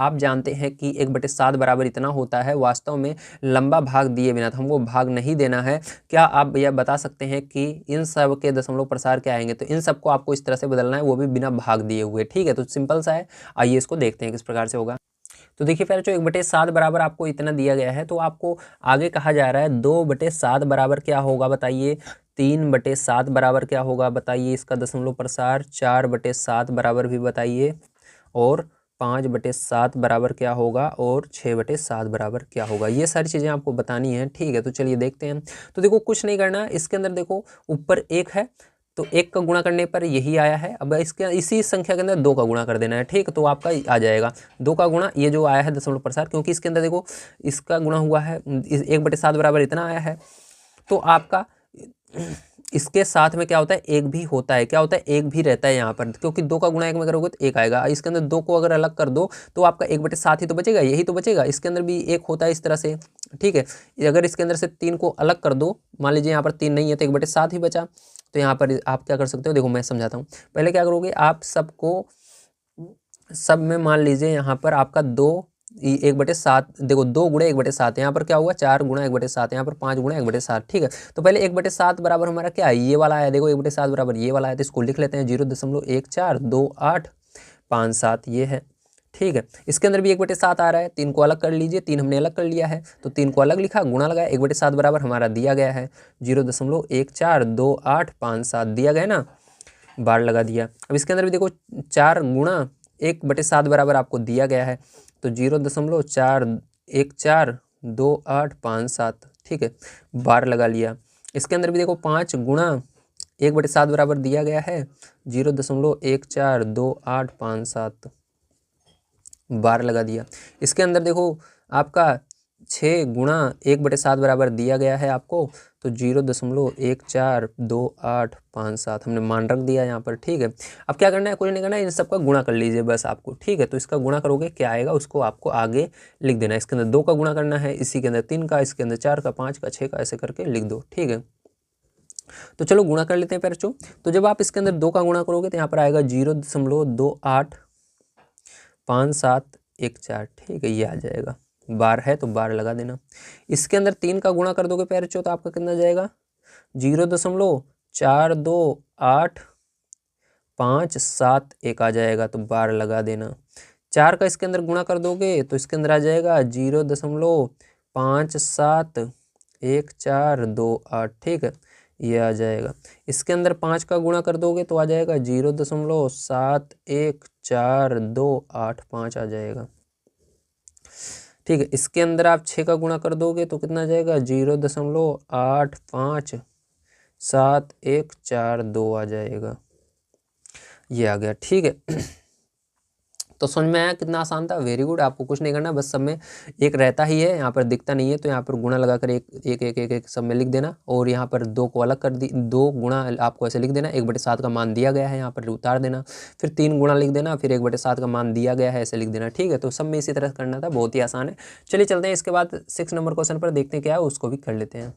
आप जानते हैं कि 1/7 बराबर इतना होता है, वास्तव में लंबा भाग दिए बिना, तो हमको भाग नहीं देना है। क्या आप यह बता सकते हैं कि इन सब के दशमलव प्रसार क्या आएंगे? तो इन सबको आपको इस तरह से बदलना है, वो भी बिना भाग दिए हुए, ठीक है। तो सिंपल सा है, आइए इसको देखते हैं किस प्रकार से होगा। तो देखिए पहले जो 1/7 बराबर आपको इतना दिया गया है, तो आपको आगे कहा जा रहा है 2/7 बराबर क्या होगा बताइए, 3/7 बराबर क्या होगा बताइए, इसका दशमलव प्रसार 4/7 बराबर भी बताइए, और 5/7 बराबर क्या होगा, और 6/7 बराबर क्या होगा। ये सारी चीज़ें आपको बतानी है, ठीक है। तो चलिए देखते हैं। तो देखो कुछ नहीं करना, इसके अंदर देखो ऊपर 1 है, तो 1 का गुणा करने पर यही आया है। अब इसके इसी संख्या के अंदर 2 का गुणा कर देना है, ठीक। तो आपका आ जाएगा 2 का गुणा, ये जो आया है दशमलव प्रसार, क्योंकि इसके अंदर देखो इसका गुणा हुआ है, 1/7 बराबर इतना आया है। तो आपका इसके साथ में क्या होता है, 1 भी होता है, क्या होता है, 1 भी रहता है यहाँ पर, क्योंकि 2 का गुणा 1 में करोगे तो 1 आएगा। इसके अंदर 2 को अगर अलग कर दो तो आपका 1/7 ही तो बचेगा, यही तो बचेगा। इसके अंदर भी 1 होता है इस तरह से, ठीक है। अगर इसके अंदर से 3 को अलग कर दो, मान लीजिए यहाँ पर 3 नहीं है तो 1/7 ही बचा। तो यहाँ पर आप क्या कर सकते हो, देखो मैं समझाता हूँ। पहले क्या करोगे, आप सबको सब में मान लीजिए यहाँ पर आपका 1/7, देखो 2 गुणे 1/7, यहाँ पर क्या हुआ 4 गुणा 1/7, यहाँ पर 5 गुणा 1/7, ठीक है। तो पहले 1/7 बराबर हमारा क्या है, ये वाला है, देखो 1/7 बराबर ये वाला है, तो इसको लिख लेते हैं 0.142857, ये है, ठीक है। इसके अंदर भी 1/7 आ रहा है, 3 को अलग कर लीजिए, 3 हमने अलग कर लिया है, तो 3 को अलग लिखा, गुणा लगाया, 1/7 बराबर हमारा दिया गया है 0.142857 दिया गया ना, बार लगा दिया। अब इसके अंदर भी देखो 4 गुणा 1/7 बराबर आपको दिया गया है, तो 0.414287, ठीक है, बार लगा लिया। इसके अंदर भी देखो 5 गुणा 1/7 बराबर दिया गया है, 0.142857, बार लगा दिया। इसके अंदर देखो आपका 6 गुणा 1/7 बराबर दिया गया है आपको, तो 0.142857 हमने मान रख दिया यहाँ पर, ठीक है। अब क्या करना है, कुछ नहीं करना है, इन सबका गुणा कर लीजिए बस आपको, ठीक है। तो इसका गुणा करोगे क्या आएगा, उसको आपको आगे लिख देना है। इसके अंदर 2 का गुणा करना है, इसी के अंदर 3 का, इसके अंदर 4 का, 5 का, 6 का, ऐसे करके लिख दो, ठीक है। तो चलो गुणा कर लेते हैं बच्चों। तो जब आप इसके अंदर 2 का गुणा करोगे तो यहाँ पर आएगा 0.285714, ठीक है, ये आ जाएगा। बार है तो बार लगा देना। इसके अंदर 3 का गुणा कर दोगे पैरचो तो आपका कितना जाएगा, 0.428571 आ जाएगा, तो बार लगा देना। 4 का इसके अंदर गुणा कर दोगे तो इसके अंदर आ जाएगा 0.571428, ठीक है, ये आ जाएगा। इसके अंदर 5 का गुणा कर दोगे तो आ जाएगा 0.714285 आ जाएगा, ठीक है। इसके अंदर आप 6 का गुणा कर दोगे तो कितना जाएगा, 0.857142 आ जाएगा, ये आ गया, ठीक है। तो समझ में आया कितना आसान था, वेरी गुड। आपको कुछ नहीं करना, बस सब में एक रहता ही है, यहाँ पर दिखता नहीं है, तो यहाँ पर गुणा लगाकर एक एक एक एक, एक सब में लिख देना, और यहाँ पर 2 को अलग कर दी, 2 गुणा आपको ऐसे लिख देना, 1/7 का मान दिया गया है, यहाँ पर उतार देना, फिर 3 गुणा लिख देना, फिर 1/7 का मान दिया गया है, ऐसे लिख देना, ठीक है। तो सब में इसी तरह करना था, बहुत ही आसान है। चलिए चलते हैं इसके बाद 6 नंबर क्वेश्चन पर, देखते हैं क्या है, उसको भी कर लेते हैं।